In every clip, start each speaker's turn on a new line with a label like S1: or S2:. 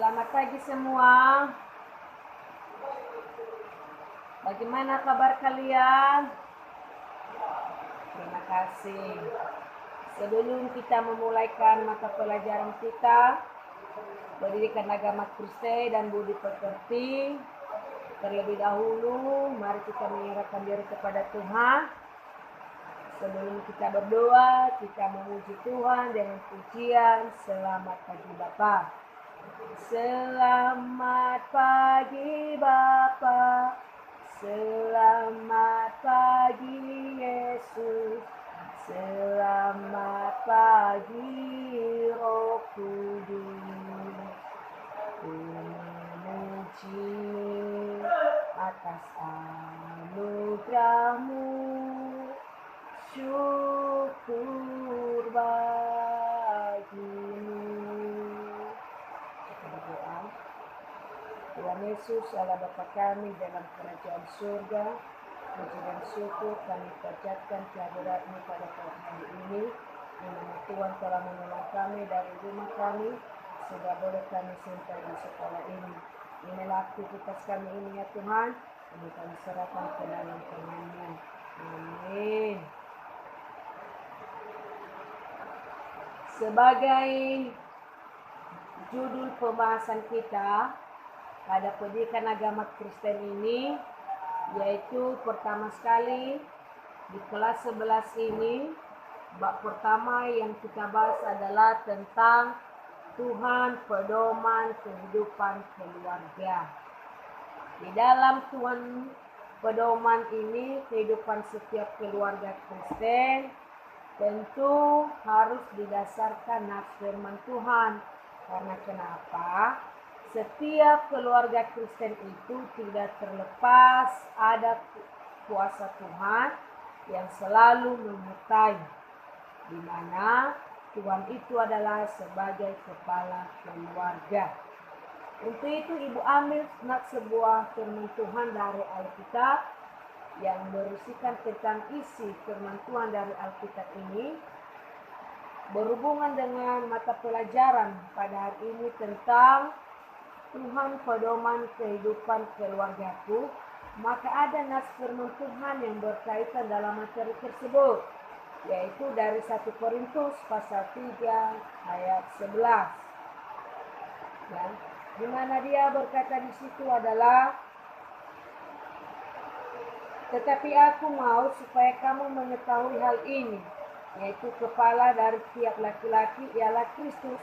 S1: Selamat pagi semua. Bagaimana kabar kalian? Terima kasih. Sebelum kita memulaikan mata pelajaran kita, pendidikan agama Kristen dan budi pekerti, terlebih dahulu mari kita menyerahkan diri kepada Tuhan. Sebelum kita berdoa, kita memuji Tuhan dengan pujian Selamat Pagi Bapa. Selamat pagi Bapa, selamat pagi Yesus, selamat pagi Roh Kudus. Ku memuji atas anugerah-Mu, syukur bagimu. Tuhan Yesus, Allah Bapa kami dalam kerajaan surga, puji dan syukur kami panjatkan kehadirat-Mu pada hari ini, di mana Tuhan telah menolong kami dari rumah kami, sehingga boleh kami sampai di sekolah ini. Inilah aktivitas kami ini ya Tuhan, ini kami serahkan ke dalam tangan-Mu. Amin. Sebagai judul pembahasan kita pada pendidikan agama Kristen ini, yaitu pertama sekali di kelas 11 ini, bab pertama yang kita bahas adalah tentang Tuhan pedoman kehidupan keluarga. Di dalam Tuhan pedoman ini, kehidupan setiap keluarga Kristen tentu harus didasarkan atas firman Tuhan. Karena kenapa? Setiap keluarga Kristen itu tidak terlepas ada kuasa Tuhan yang selalu menyertai, di mana Tuhan itu adalah sebagai kepala keluarga. Untuk itu ibu ambil sebuah firman Tuhan dari Alkitab yang berisikan tentang isi firman Tuhan dari Alkitab ini berhubungan dengan mata pelajaran pada hari ini tentang Tuhan pedoman kehidupan keluargaku. Maka ada nas firman Tuhan yang berkaitan dalam materi tersebut, yaitu dari 1 Korintus pasal 3 ayat 11. Ya, di mana dia berkata di situ adalah, tetapi aku mau supaya kamu mengetahui hal ini, yaitu kepala dari tiap laki-laki ialah Kristus,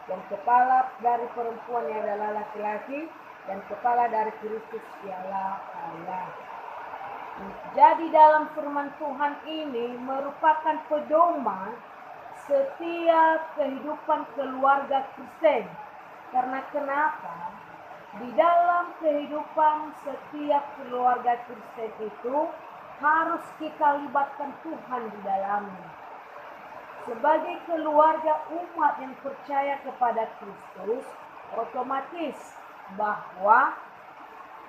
S1: dan kepala dari perempuan adalah laki-laki, dan kepala dari Kristus ialah Allah. Jadi dalam firman Tuhan ini merupakan pedoman setiap kehidupan keluarga Kristen. Karena kenapa? Di dalam kehidupan setiap keluarga Kristen itu harus kita libatkan Tuhan di dalamnya. Sebagai keluarga umat yang percaya kepada Kristus, otomatis bahwa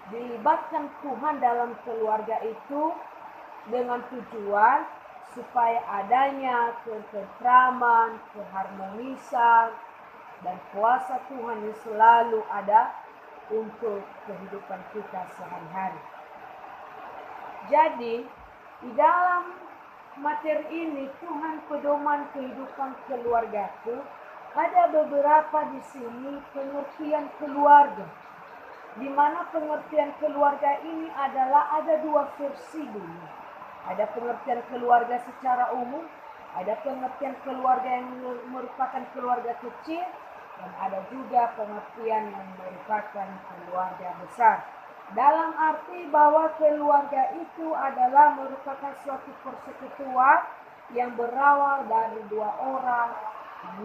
S1: dilibatkan Tuhan dalam keluarga itu dengan tujuan supaya adanya ketentraman, keharmonisan, dan kuasa Tuhan yang selalu ada untuk kehidupan kita sehari-hari. Jadi, di dalam materi ini, Tuhan pedoman kehidupan keluargaku, ada beberapa di sini pengertian keluarga. Di mana pengertian keluarga ini adalah ada dua versi dulu. Ada pengertian keluarga secara umum, ada pengertian keluarga yang merupakan keluarga kecil, dan ada juga pengertian yang merupakan keluarga besar. Dalam arti bahwa keluarga itu adalah merupakan suatu persekutuan yang berawal dari dua orang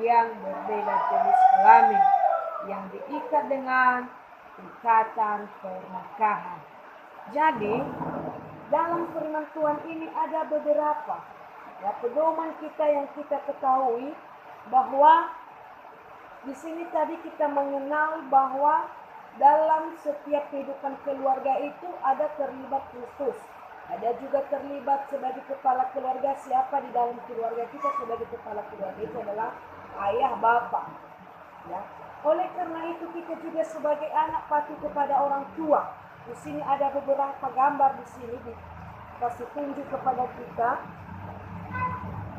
S1: yang berbeda jenis kelamin, yang diikat dengan ikatan pernikahan. Jadi, dalam firman Tuhan ini ada beberapa pedoman kita yang kita ketahui, bahwa di sini tadi kita mengenal bahwa dalam setiap kehidupan keluarga itu ada terlibat Kristus. Ada juga terlibat sebagai kepala keluarga. Siapa di dalam keluarga kita sebagai kepala keluarga itu adalah ayah bapa. Ya. Oleh karena itu kita juga sebagai anak patuh kepada orang tua. Di sini ada beberapa gambar di sini dikasih tunjuk kepada kita.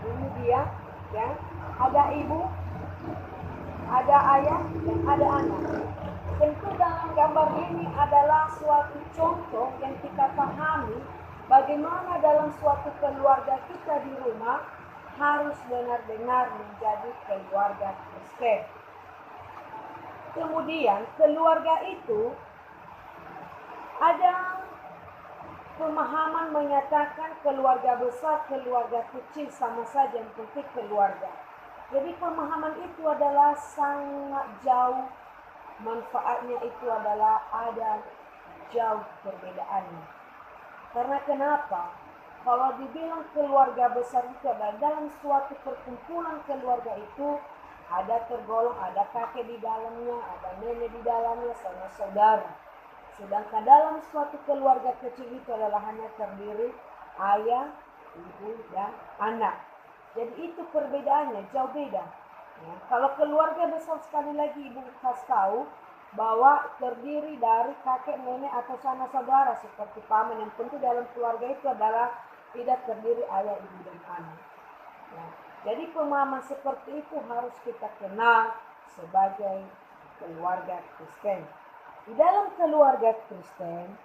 S1: Ini dia, ya. Ada ibu, ada ayah, dan ada anak. Tentu dalam gambar ini adalah suatu contoh yang kita pahami bagaimana dalam suatu keluarga kita di rumah harus benar-benar menjadi keluarga Kristen. Kemudian keluarga itu ada pemahaman menyatakan keluarga besar, keluarga kecil sama saja, yang penting keluarga. Jadi pemahaman itu adalah sangat jauh, manfaatnya itu adalah ada jauh perbedaannya. Karena kenapa? Kalau dibilang keluarga besar itu adalah dalam suatu perkumpulan keluarga itu ada tergolong, ada kakek di dalamnya, ada nenek di dalamnya, sama saudara. Sedangkan dalam suatu keluarga kecil itu adalah hanya terdiri ayah, ibu, dan anak. Jadi itu perbedaannya, jauh beda. Ya, kalau keluarga besar sekali lagi ibu kasih tahu bahwa terdiri dari kakek, nenek, atau sanak saudara seperti paman. Yang penting dalam keluarga itu adalah tidak terdiri ayah, ibu, dan anak. Ya, jadi pemahaman seperti itu harus kita kenal sebagai keluarga Kristen. Di dalam keluarga Kristen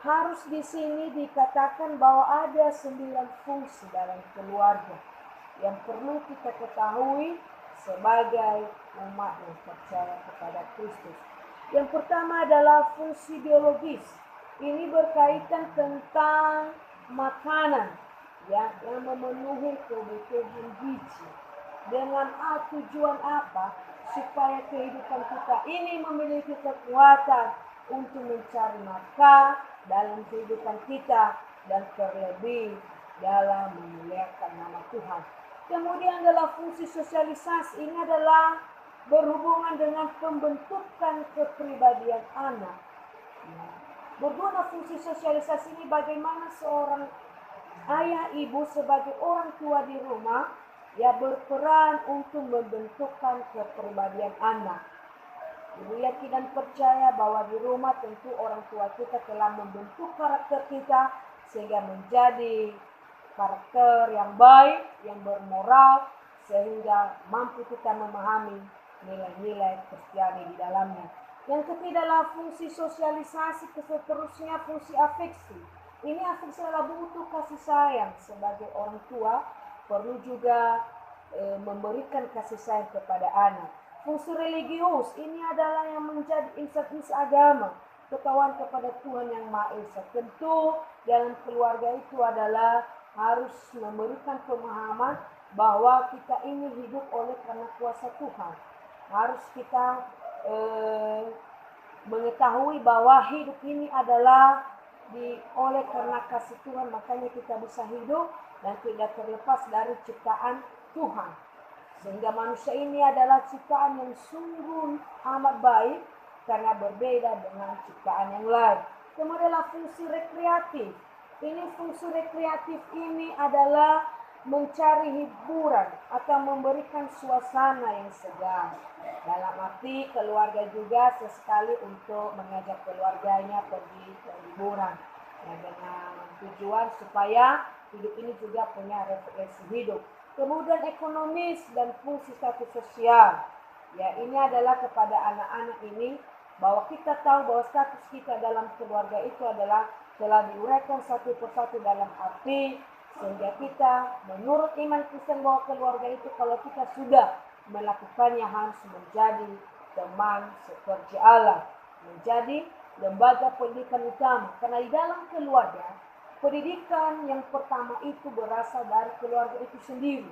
S1: harus di sini dikatakan bahwa ada 9 fungsi dalam keluarga yang perlu kita ketahui sebagai umat yang percaya kepada Kristus. Yang pertama adalah fungsi biologis. Ini berkaitan tentang makanan, ya, yang memenuhi kebutuhan gizi. Dengan tujuan apa? Supaya kehidupan kita ini memiliki kekuatan untuk mencari nafkah dalam kehidupan kita dan terlebih dalam memuliakan nama Tuhan. Kemudian adalah fungsi sosialisasi. Ini adalah berhubungan dengan pembentukan kepribadian anak. Berguna fungsi sosialisasi ini bagaimana seorang ayah ibu sebagai orang tua di rumah ya berperan untuk membentukkan kepribadian anak. Ibu yakin dan percaya bahwa di rumah tentu orang tua kita telah membentuk karakter kita sehingga menjadi karakter yang baik, yang bermoral, sehingga mampu kita memahami nilai-nilai Kristiani di dalamnya. Yang ketiga adalah fungsi sosialisasi, seterusnya fungsi afeksi. Ini afeksi adalah butuh kasih sayang sebagai orang tua, perlu juga memberikan kasih sayang kepada anak. Fungsi religius, ini adalah yang menjadi instansi agama, ketahuan kepada Tuhan yang Maha Esa. Tentu dalam keluarga itu adalah harus memberikan pemahaman bahwa kita ini hidup oleh karena kuasa Tuhan. Harus kita mengetahui bahwa hidup ini adalah oleh karena kasih Tuhan, makanya kita bisa hidup dan tidak terlepas dari ciptaan Tuhan. Sehingga manusia ini adalah ciptaan yang sungguh amat baik karena berbeda dengan ciptaan yang lain. Kemudian fungsi rekreatif. Ini fungsi rekreatif ini adalah mencari hiburan atau memberikan suasana yang segar. Dalam arti keluarga juga sesekali untuk mengajak keluarganya pergi ke liburan. Ya, dengan tujuan supaya hidup ini juga punya refleksi hidup. Kemudian ekonomis dan fungsi status sosial. Ya, ini adalah kepada anak-anak ini bahwa kita tahu bahwa status kita dalam keluarga itu adalah telah diuraikan satu persatu dalam arti sehingga kita menurut iman Kristen bahwa keluarga itu kalau kita sudah melakukannya harus menjadi teman sekerja Allah, menjadi lembaga pendidikan utama. Karena di dalam keluarga pendidikan yang pertama itu berasal dari keluarga itu sendiri.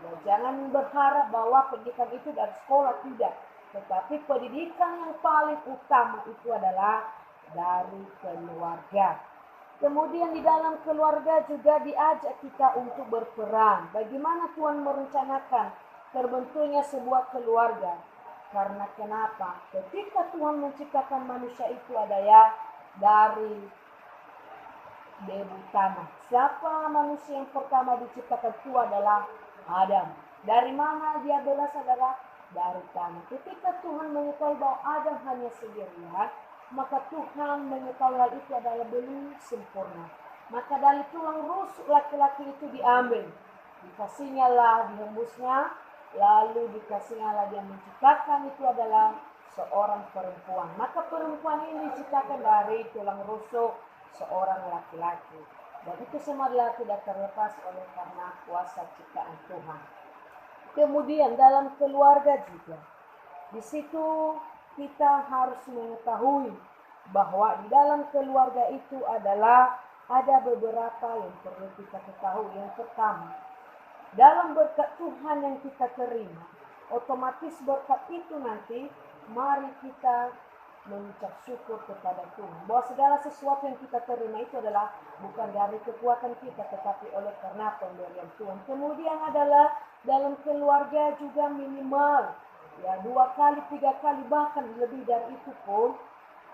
S1: Ya, jangan berharap bahwa pendidikan itu dari sekolah, tidak. Tetapi pendidikan yang paling utama itu adalah dari keluarga. Kemudian di dalam keluarga juga diajak kita untuk berperan. Bagaimana Tuhan merencanakan terbentuknya sebuah keluarga? Karena kenapa? Ketika Tuhan menciptakan manusia itu adalah dari debu tanah. Siapa manusia yang pertama diciptakan itu adalah Adam. Dari mana dia berasal? dari tanah. Ketika Tuhan mengetahui bahwa Adam hanya sendirian, maka Tuhan mengetahui hal itu adalah belum sempurna. Maka dari tulang rusuk laki-laki itu diambil, dikasihnya lah, dihembusnya, lalu dikasihnya lah, dia menciptakan itu adalah seorang perempuan. Maka perempuan ini diciptakan dari tulang rusuk seorang laki-laki. Dan itu semua adalah tidak terlepas oleh karena kuasa ciptaan Tuhan. Kemudian dalam keluarga juga, di situ kita harus mengetahui bahwa di dalam keluarga itu adalah ada beberapa yang perlu kita ketahui. Yang pertama, dalam berkat Tuhan yang kita terima, otomatis berkat itu nanti mari kita mengucap syukur kepada Tuhan. Bahwa segala sesuatu yang kita terima itu adalah bukan dari kekuatan kita, tetapi oleh karena pemberian Tuhan. Kemudian adalah dalam keluarga juga minimal ya 2 kali, 3 kali, bahkan lebih dari itu pun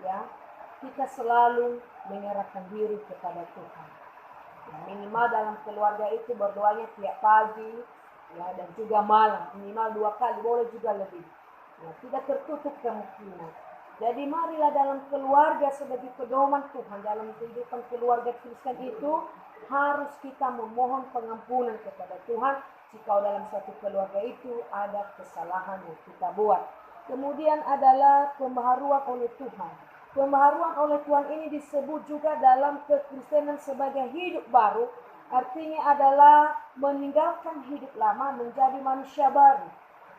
S1: ya kita selalu menyerahkan diri kepada Tuhan. Ya, minimal dalam keluarga itu berdoanya tiap pagi ya, dan juga malam, minimal 2 kali, boleh juga lebih ya, tidak tertutup kemungkinan. Jadi marilah dalam keluarga sebagai pedoman Tuhan, dalam kehidupan keluarga Kristen itu harus kita memohon pengampunan kepada Tuhan jika dalam suatu keluarga itu ada kesalahan yang kita buat. Kemudian adalah pembaharuan oleh Tuhan. Pembaharuan oleh Tuhan ini disebut juga dalam kekristenan sebagai hidup baru. Artinya adalah meninggalkan hidup lama menjadi manusia baru.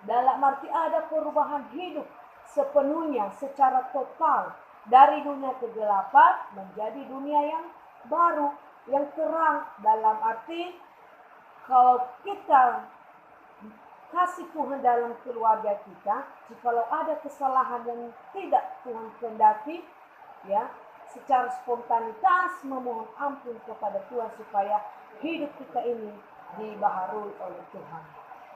S1: Dalam arti ada perubahan hidup sepenuhnya secara total dari dunia kegelapan menjadi dunia yang baru, yang terang. Dalam arti kalau kita kasih Tuhan dalam keluarga kita, jikalau ada kesalahan yang tidak Tuhan kehendaki, ya, secara spontanitas memohon ampun kepada Tuhan supaya hidup kita ini dibaharui oleh Tuhan.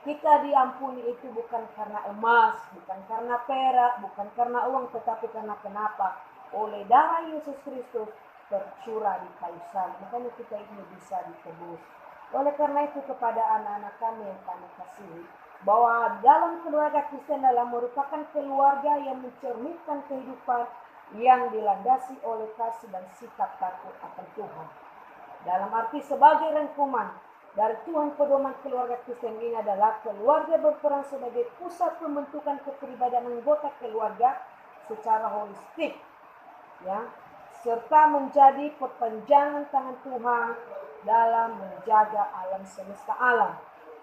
S1: Kita diampuni itu bukan karena emas, bukan karena perak, bukan karena uang, tetapi karena kenapa? Oleh darah Yesus Kristus tercurah di kayu salib. Makanya kita ini bisa ditebus. Oleh karena itu kepada anak-anak kami yang kami kasihi, bahwa dalam keluarga Kristen adalah merupakan keluarga yang mencerminkan kehidupan yang dilandasi oleh kasih dan sikap takut akan Tuhan. Dalam arti sebagai rangkuman dari Tuhan, pedoman keluarga Kristen ini adalah keluarga berperan sebagai pusat pembentukan kepribadian anggota keluarga secara holistik, ya, serta menjadi perpanjangan tangan Tuhan dalam menjaga alam semesta alam.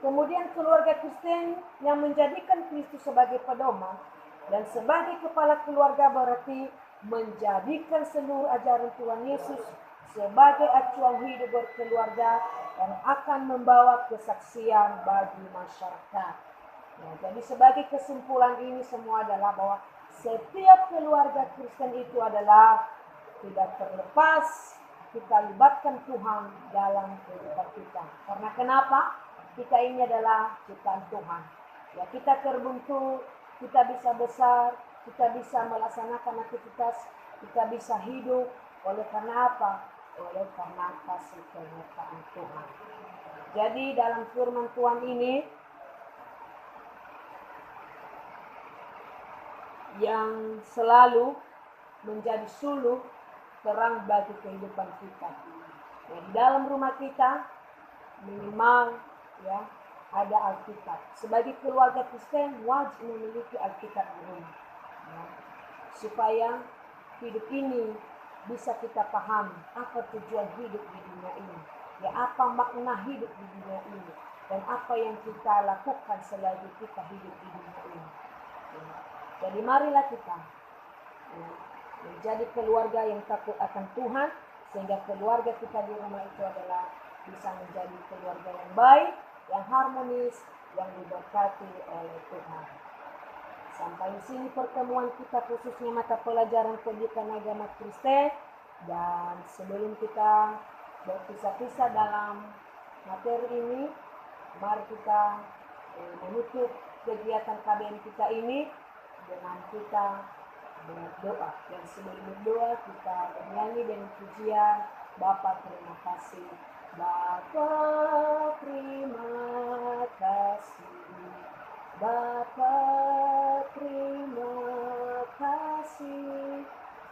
S1: Kemudian keluarga Kristen yang menjadikan Kristus sebagai pedoman dan sebagai kepala keluarga berarti menjadikan seluruh ajaran Tuhan Yesus sebagai acuan hidup berkeluarga yang akan membawa kesaksian bagi masyarakat. Ya, jadi sebagai kesimpulan ini semua adalah bahwa setiap keluarga Kristen itu adalah tidak terlepas kita libatkan Tuhan dalam kehidupan kita. Karena kenapa? Kita ini adalah ciptaan Tuhan. Ya, kita terbentuk, kita bisa besar, kita bisa melaksanakan aktivitas, kita bisa hidup. Oleh karena apa? Oleh karena kasih penyertaan Tuhan. Jadi dalam firman Tuhan ini yang selalu menjadi suluh terang bagi kehidupan kita. Ya, di dalam rumah kita minimal ya ada Alkitab. Sebagai keluarga Kristen wajib memiliki Alkitab di rumah. Ya, supaya hidup ini bisa kita pahami apa tujuan hidup di dunia ini. Ya, apa makna hidup di dunia ini dan apa yang kita lakukan selagi kita hidup di dunia ini. Ya, jadi marilah kita ya, menjadi keluarga yang takut akan Tuhan, sehingga keluarga kita di rumah itu adalah bisa menjadi keluarga yang baik, yang harmonis, yang diberkati oleh Tuhan. Sampai di sini pertemuan kita khususnya mata pelajaran pendidikan agama Kristen, dan sebelum kita berpisah-pisah dalam materi ini, mari kita menutup kegiatan KBM kita ini dengan kita berdoa. Dan sebelum berdoa kita bernyanyi dengan pujian Bapa terima kasih, Bapa terima kasih, Bapa, terima kasih.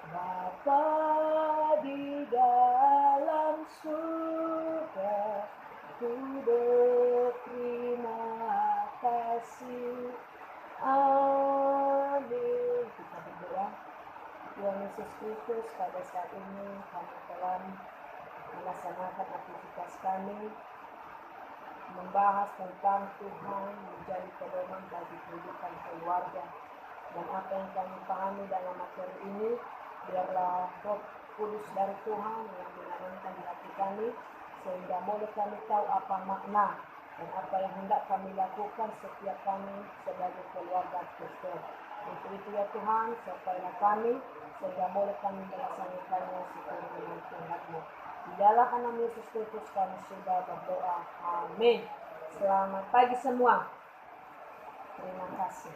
S1: Bapa di dalam surga, ku berterima kasih. Amin. Kita berdoa. Tuhan Yesus Kristus, pada saat ini kami telah melaksanakan aktivitas kami, membahas tentang Tuhan menjadi pedoman bagi kehidupan keluarga. Dan apa yang kami pahami dalam materi ini, biarlah Roh Kudus dari Tuhan yang menanamkan di hati kami, sehingga boleh kami tahu apa makna dan apa yang hendak kami lakukan setiap kami sebagai keluarga Kristen. Untuk itu ya Tuhan, sertailah kami, sehingga boleh kami melaksanakannya sesuai dengan kehendak-Mu. Di dalam nama Yesus Kristus kami sudah berdoa. Amin. Selamat pagi semua. Terima kasih.